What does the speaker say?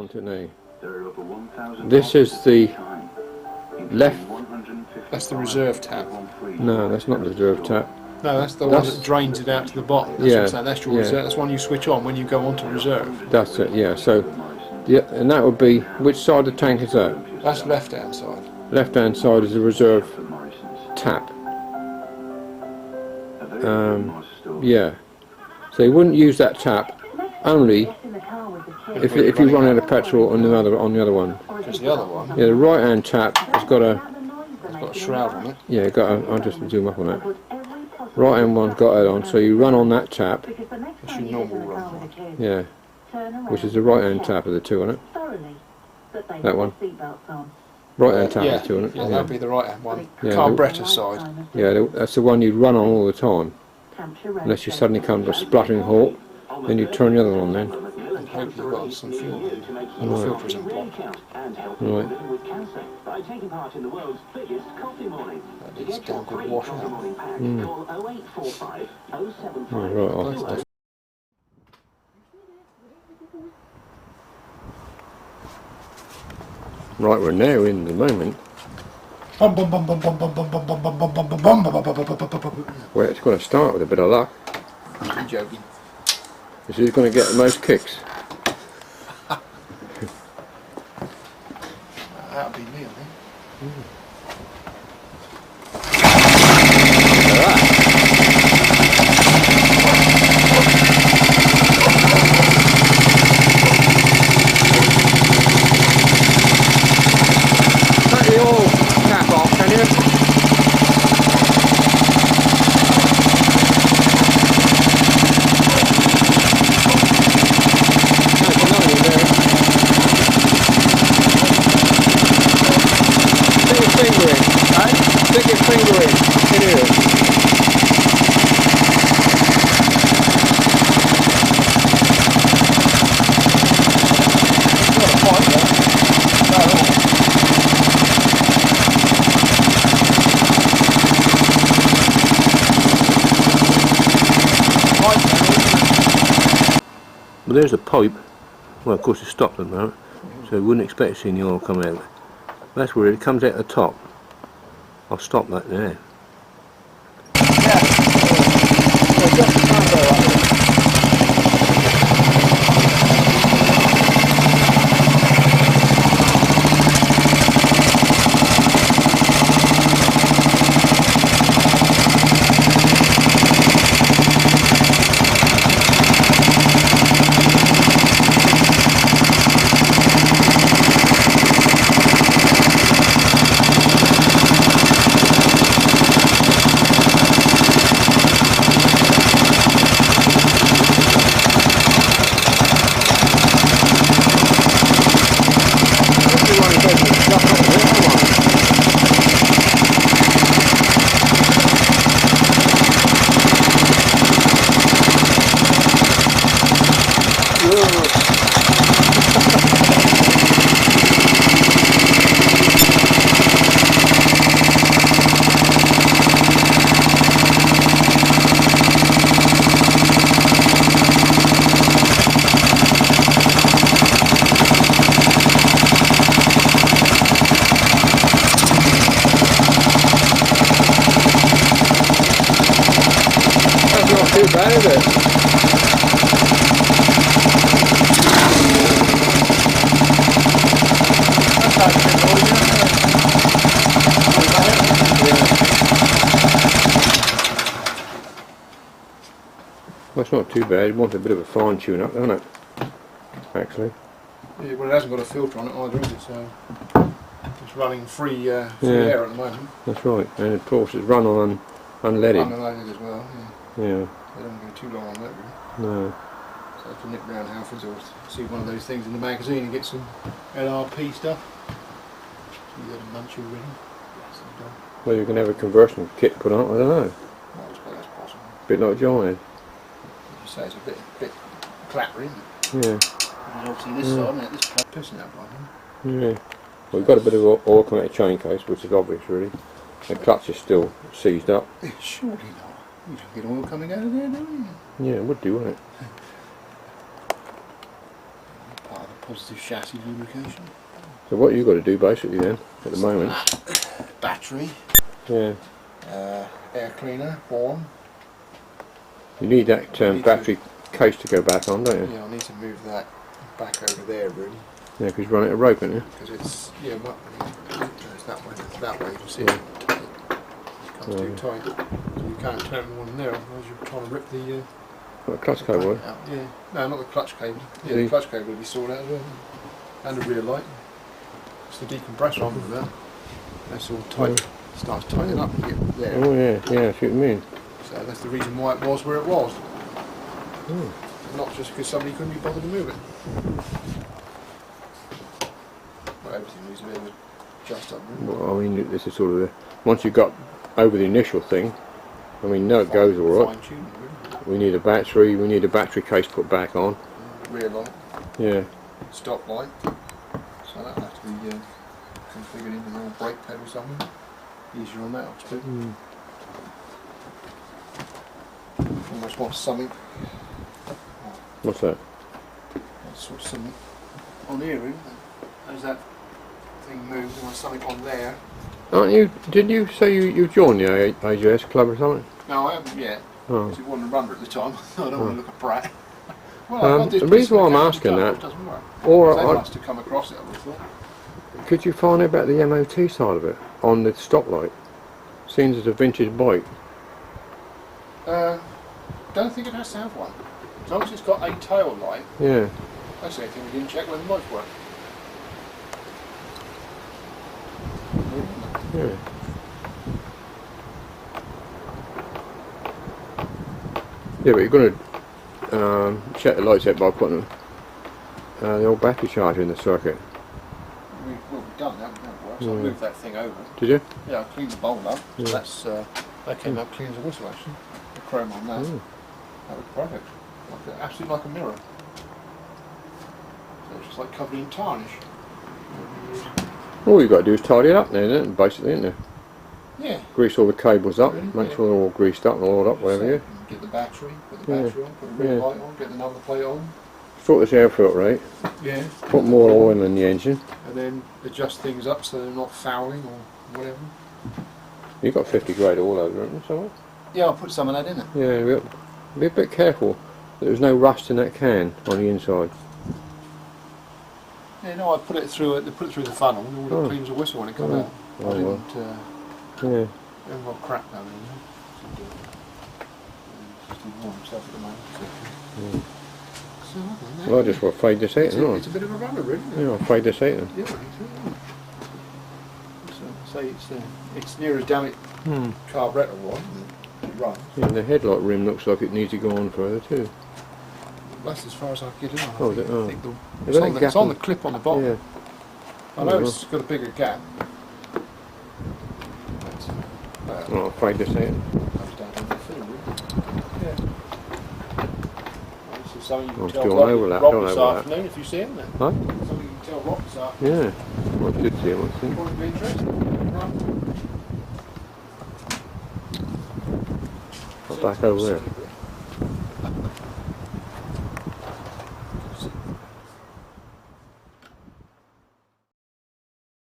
onto it now. This is the left. That's the reserve tap. No, that's not the reserve tap. No, that's the one that drains it out to the bottom. That's what I'm saying. That's your reserve. That's one you switch on when you go on to reserve. That's it. Yeah. So, yeah, and that would be, which side of the tank is that? That's left hand side. Left hand side is the reserve tap. Yeah. So you wouldn't use that tap only if you run out of petrol on the other one. Because the other one. Yeah, the right hand tap has got a shroud on it. Yeah, I'll just zoom up on it. Right hand one's got it on, so you run on that tap. That's your normal run one. Yeah, which is the right hand tap of the two on it. That one. Right hand tap of the two on it. Yeah, that'll be the right hand one. Yeah, carburettor side. Yeah, that's the one you'd run on all the time. Unless you suddenly come to a spluttering halt, then you turn the other one on then. And hope you've got some fuel. And the filter isn't blocked. Right. That needs a damn good wash out. Right. Right, we're now in the moment where it's going to start with a bit of luck. I'm joking. This is going to get the most kicks. That would be me, I think. Take the oil cap off, can you? Stick your finger in here. Well, there's a pipe. Well, of course it's stopped at the moment, so you wouldn't expect to see the oil come out. That's where it comes out the top. I'll stop that now. Too bad, is it? Well, it's not too bad. It wants a bit of a fine tune up, doesn't it? Actually. Yeah, well, it hasn't got a filter on it either, is it? So it's running free air at the moment. That's right, and of course it's run on unleaded. Unleaded as well. Yeah. They don't go too long on that, really. No. So I have to nip round Halfords or see one of those things in the magazine and get some LRP stuff. You got a munch already? Yes, I'm done. Well, you can have a conversion kit put on, I don't know. I suppose that's possible. A bit like John. As you say, it's a bit clappery, isn't it? Yeah. And obviously this side, isn't it? This plug pissing out by them. Yeah. Well, we've got a bit of oil coming out of the chain case, which is obvious, really. The clutch is still seized up. Surely not. You don't get oil coming out of there, do you? Yeah, it would do, wouldn't it? Part of the positive chassis lubrication. So what you've got to do basically then, at the moment. Battery. Yeah. Air cleaner, warm. You need that battery case to go back on, don't you? Yeah, I need to move that back over there really. Yeah, because you run out of rope, don't you? Because it's, yeah, it's that way, you see it. It's too tight. So you can't turn more than there, otherwise you're trying to rip the What a clutch cable? out. Yeah, no, not the clutch cable. Yeah, the clutch cable will be sorted out as well. And the rear light. It's the decompressor on with that. That's all tight. It starts tightening up when you get there. Oh yeah, I see what you mean. So that's the reason why it was where it was. Not just because somebody couldn't be bothered to move it. Well, everything needs a bit of a adjust up. Really. Well, I mean, this is sort of once you've got over the initial thing, I mean, no, it goes all right. Fine-tuning, really. We need a battery. We need a battery case put back on. Rear light. Yeah. Stop light. So that'll have to be configured into the little brake pedal somewhere. Easier on that, I suppose. Almost want something. What's that? Sort of something on here, really. As that thing moves, I want something on there. Aren't you? Didn't you say you joined the AJS club or something? No, I haven't yet. Oh. Because it wasn't a runner at the time. I don't want to look a brat. Well, The reason why I'm asking that, it doesn't work. or They must have come across it, I would have thought. could you find out about the MOT side of it on the stoplight? Seems as a vintage bike. Don't think it has to have one. As long as it's got a tail light, Yeah. that's the only thing we didn't check when the lights work. Yeah. Yeah, but you're going to check the lights out by putting the old battery charger in the circuit. We've done that, that works. I moved that thing over. Did you? Yeah, I cleaned the bowl up. Yeah. That's that came up clean as a whistle actually. The chrome on that. That was perfect. Absolutely like a mirror. So it's just like covered in tarnish. All you've got to do is tidy it up then, isn't it? Basically, isn't it? Yeah. Grease all the cables up, Really? make sure they're all greased up and oiled up, whatever you. Get the battery, put the battery on, put the rear light on, get the number plate on. Sort this air filter out, Yeah. put more oil in the engine. And then adjust things up so they're not fouling or whatever. You've got 50 grade oil over it, haven't you? Yeah, I'll put some of that in it. Yeah, be a bit careful that there's no rust in that can on the inside. Yeah, no, I put it through the funnel and all it cleans a whistle when it comes out. I didn't Yeah. haven't got crap down in there. Just warm himself at the moment. So, Well, I just want to fade this out, it's a bit of a runner, really. Yeah, I'll fade this out then. Yeah, I think so. So say it's near as damn it carburettor one. It runs. Yeah, the headlight rim looks like it needs to go on further too. That's as far as I can get in. Oh, is it? Oh. It's on the clip on the bottom. Yeah. I know it's got a bigger gap. I'll fade this out. Comes down on the fill, really. Yeah. This is something you can I'm tell still on Rob, overlap, Rob don't this overlap. afternoon if you see him there. Huh? Something you can tell Rob this afternoon. Yeah. Well, I did see him, I think. Would be interesting. Right. Back over there.